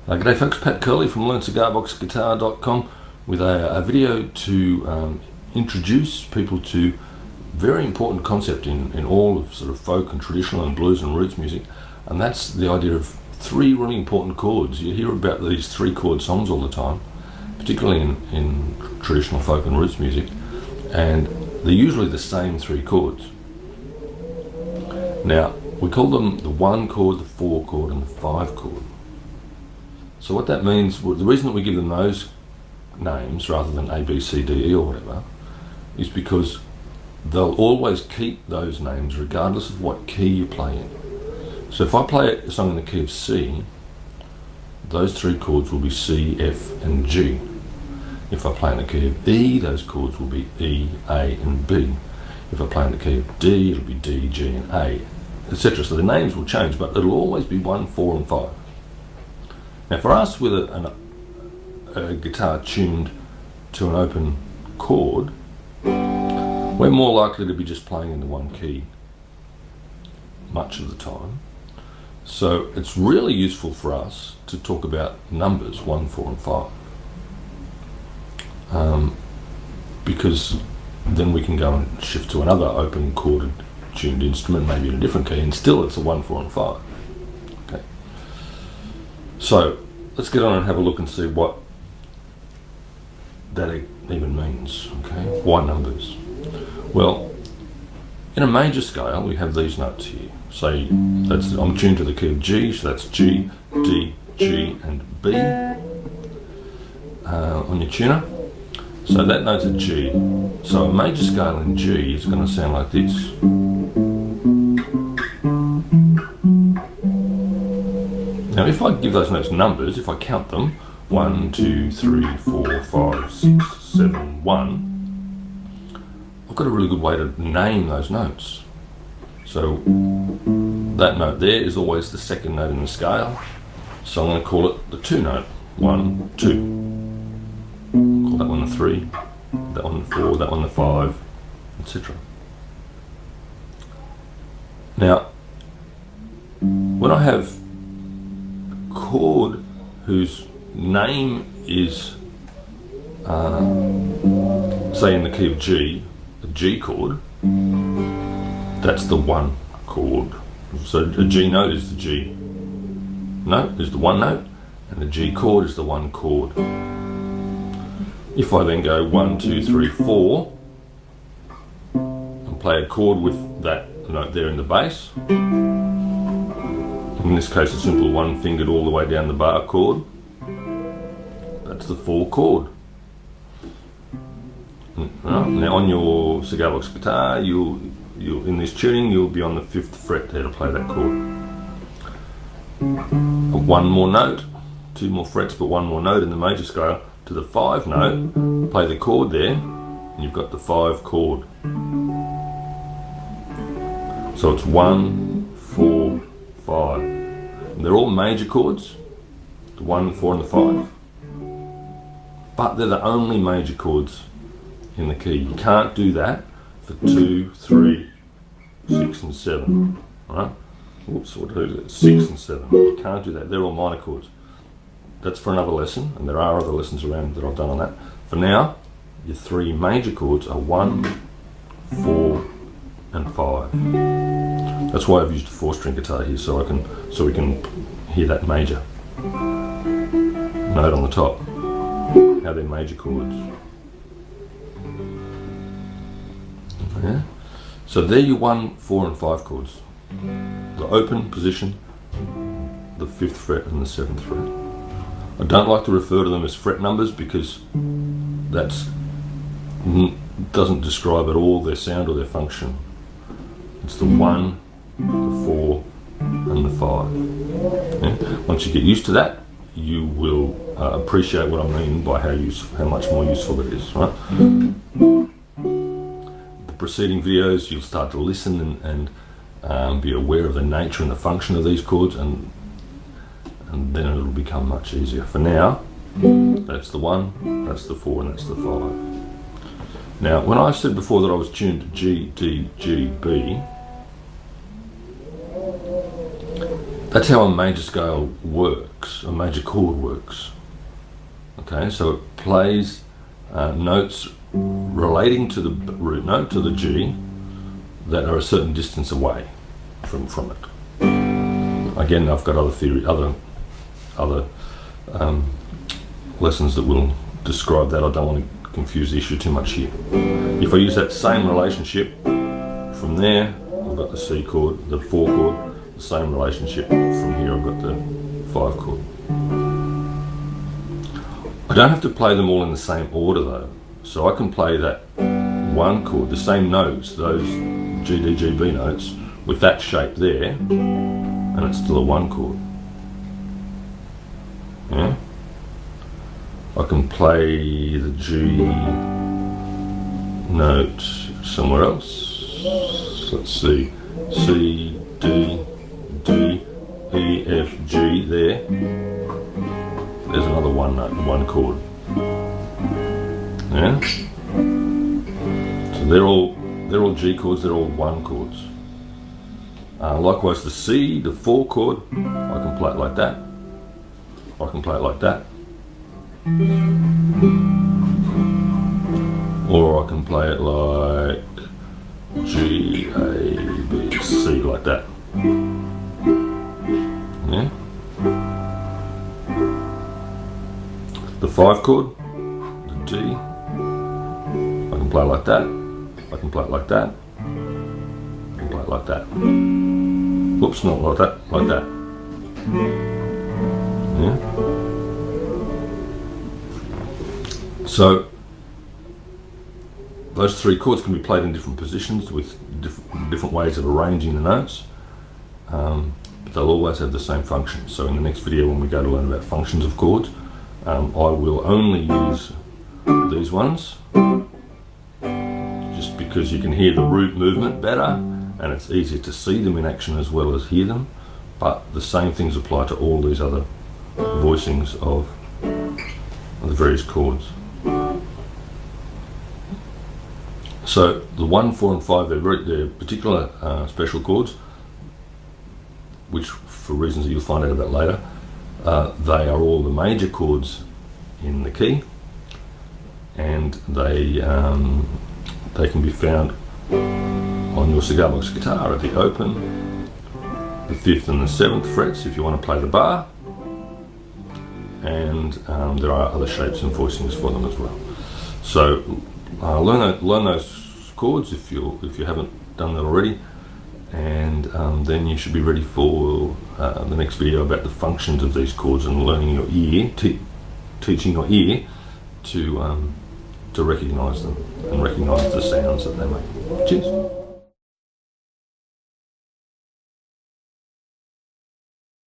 G'day folks, Pat Curley from LearnCigarBoxGuitar.com with a video to introduce people to a very important concept in all of sort of folk and traditional and blues and roots music, and that's the idea of three really important chords. You hear about these three chord songs all the time, particularly in traditional folk and roots music, and they're usually the same three chords. Now, we call them the 1 chord, the 4 chord and the 5 chord. So what that means, well, the reason that we give them those names rather than A, B, C, D, E or whatever, is because they'll always keep those names regardless of what key you play in. So if I play a song in the key of C, those three chords will be C, F and G. If I play in the key of E, those chords will be E, A and B. If I play in the key of D, it'll be D, G and A, etc. So the names will change, but it'll always be 1, 4 and 5. Now for us with a guitar tuned to an open chord, we're more likely to be just playing in the one key much of the time. So it's really useful for us to talk about numbers 1, 4 and 5. Because then we can go and shift to another open chorded tuned instrument, maybe in a different key, and still it's a 1, 4 and 5. Okay. So let's get on and have a look and see what that even means. Okay, why numbers? Well, in a major scale we have these notes here. Say I'm tuned to the key of G, so that's G, D, G and B on your tuner. So that note's a G. So a major scale in G is going to sound like this. Now if I give those notes numbers, if I count them, 1, 2, 3, 4, 5, 6, 7, 1, I've got a really good way to name those notes. So that note there is always the second note in the scale, so I'm going to call it the 2 note. 1, 2. Call that one the 3, that one the 4, that one the 5, etc. Now, when I have chord whose name is say in the key of G, a G chord, that's the 1 chord. So a G note is the G note, is the 1 note, and the G chord is the 1 chord. If I then go 1, 2, 3, 4 and play a chord with that note there in the bass, in this case a simple 1 fingered all the way down the bar chord, that's the 4 chord. Now on your cigar box guitar, you'll in this tuning you'll be on the 5th fret there to play that chord. 1 more note, 2 more frets but 1 more note in the major scale to the 5 note, play the chord there and you've got the 5 chord. So it's 1, 4, 5. And they're all major chords, the 1, 4 and the 5. But they're the only major chords in the key. You can't do that for 2, 3, 6 and 7. Right? Whoops, what is it? 6 and 7. You can't do that. They're all minor chords. That's for another lesson, and there are other lessons around that I've done on that. For now, your 3 major chords are 1, 4 and 5. That's why I've used a 4-string guitar here, so we can hear that major note on the top. How they're major chords. Yeah. So they're your 1, 4 and 5 chords. The open position, the 5th fret and the 7th fret. I don't like to refer to them as fret numbers because that doesn't describe at all their sound or their function. It's the 1, the 4 and the 5. Yeah? Once you get used to that, you will appreciate what I mean by how much more useful it is. Right? The preceding videos, you'll start to listen and be aware of the nature and the function of these chords, and then it'll become much easier. For now, that's the 1, that's the 4 and that's the 5. Now when I said before that I was tuned to G, D, G, B, That's how a major scale works, a major chord works. Okay, so it plays notes relating to the root note, to the G, that are a certain distance away from it. Again, I've got other lessons that will describe that. I don't want to confuse the issue too much here. If I use that same relationship from there, I've got the C chord, the 4 chord, the same relationship from here, I've got the 5 chord. I don't have to play them all in the same order though. So I can play that 1 chord, the same notes, those G, D, G, B notes, with that shape there, and it's still a 1 chord. Yeah? I can play the G note somewhere else. Let's see, C, D, D, E, F, G there. There's another 1 note, 1 chord. Yeah? So they're all G chords, they're all 1 chords. Likewise the C, the 4 chord, I can play it like that. I can play it like that. Or I can play it like G, A, B, C, like that. Yeah? The 5 chord, the D, I can play it like that. I can play it like that. I can play it like that. Whoops, not like that, like that. Yeah? So those 3 chords can be played in different positions with different ways of arranging the notes, but they'll always have the same function. So in the next video, when we go to learn about functions of chords, I will only use these ones, just because you can hear the root movement better and it's easier to see them in action as well as hear them, but the same things apply to all these other voicings of the various chords. So the 1, 4 and 5, they're particular special chords, which for reasons that you'll find out about later, they are all the major chords in the key, and they can be found on your cigar box guitar at the open, the 5th and the 7th frets if you want to play the bar, and there are other shapes and voicings for them as well. So learn those chords if you haven't done that already, and then you should be ready for the next video about the functions of these chords and learning your ear, teaching your ear to recognise them and recognise the sounds that they make. Cheers.